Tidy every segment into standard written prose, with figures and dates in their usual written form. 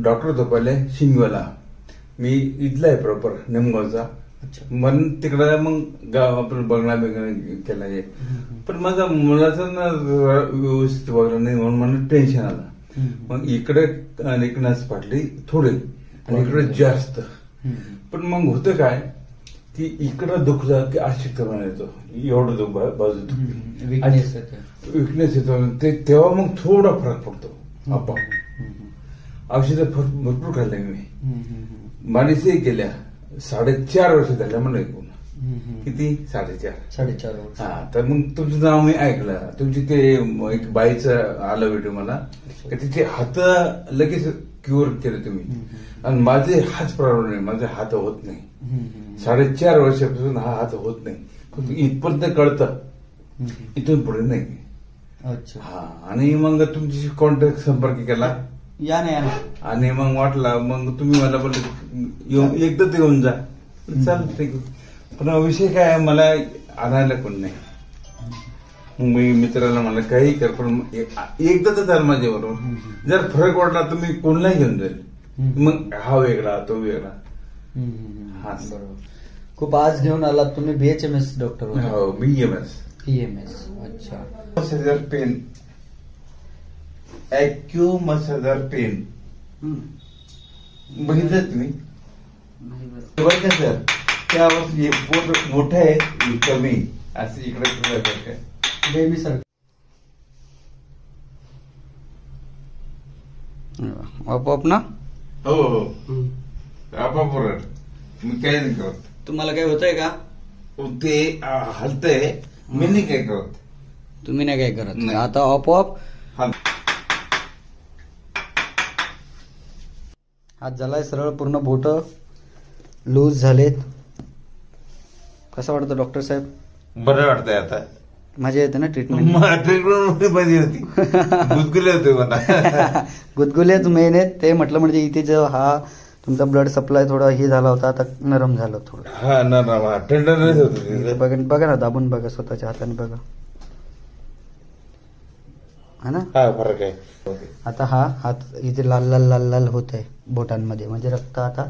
Doctor होतो पहिले शिंगवाला. मी इथला आहे प्रॉपर निमगावचा. मन तिकडे मग गाव आपलं बंगला बिंगला केला आहे. पण माझा मुलाचा ना व्यवस्थित वगैरे नाही म्हणून मला टेन्शन आलं. मग इकडे निकनास फाटली थोडी आणि इकडे जास्त. पण मग होतं काय की इकडं दुखलं की अशक्तपणा येतो. एवढं दुख बाजू दुखली विकनेस येतो तेव्हा मग थोडा फरक पडतो आपोआप. औषधं भरपूर खाल्ले मी. मालिशही केल्या 4.5 वर्ष झाल्या मला ऐकून. किती 4.5 वर्ष. हा तर मग तुमचं नाव मी ऐकलं. तुमची ते एक बाईचं आलं व्हिडिओ मला तिथे हात लगेच क्युअर केले तुम्ही. आणि माझे हाच प्रॉब्लेम नाही. माझे हात होत नाही. 4.5 वर्षापासून हा हात होत नाही. फक्त इथपर्यंत कळतं इथून पुढे नाही. अच्छा. हा आणि मग तुमची कॉन्टॅक्ट संपर्क केला या ना आणि मग वाटला मग तुम्ही मला बोलले एकदाच येऊन जा. चालेल ठीक आहे. पण विषय काय आहे मला आणायला कोण नाही. मग मी मित्राला म्हणलं काही कर पण एकदा तर चाल माझ्याबरोबर. जर फरक वाटला तर मी कोणलाही घेऊन जाईल. मग हा वेगळा तो वेगळा. हा बरोबर. खूप आज घेऊन आला तुम्ही BHMS डॉक्टर. हो BMS. अच्छा. मसाजर पेन ॲक्यू मसाजर पेन बघितलं तुम्ही बरं का सर. त्यावर पोट मोठं आहे कमी असं इकडे बेबी सर. आपोआप ना. हो आपोआप मी काही नाही करत. तुम्हाला काय होतंय का ते हलतंय मी नाही काय करत. तुम्ही नाही काय करत आता आपोआप हात झालाय सरळ पूर्ण बोट लूज झालेत. कसं वाटतं डॉक्टर साहेब. बरं वाटतंय आता. मजा येते ना ट्रीटमेंट. मजा होती गुदगुले होते मला. गुदगुलेच मेन आहेत ते. म्हटलं म्हणजे इथे जो हा तुमचा ब्लड सप्लाय थोडा हे झाला होता आता नरम झालं थोडं. हा नरम टेंडरनेस होतं. बघा ना दाबून बघा स्वतःच्या हाताने बघा है ना. हा फरक आहे. आता हा हात इथे लाल लाल लाल लाल होत आहे बोटांमध्ये म्हणजे रक्त आता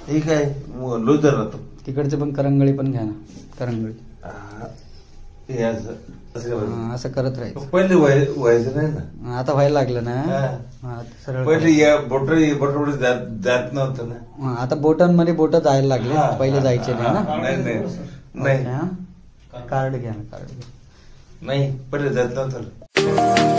ठीक आहे लूज राहतो. तिकडचे पण करंगळी पण घ्या ना. करंगळी असं करत राहायचं. पहिले व्हायचं नाही ना. आता व्हायला लागलं ना. सरळ पहिले बोट जात नव्हतं ना. आता बोटांमध्ये बोट जायला लागले. पहिले जायचे नाही ना. कार्ड घ्या ना. कार्ड नाही पहिले जात नव्हतं.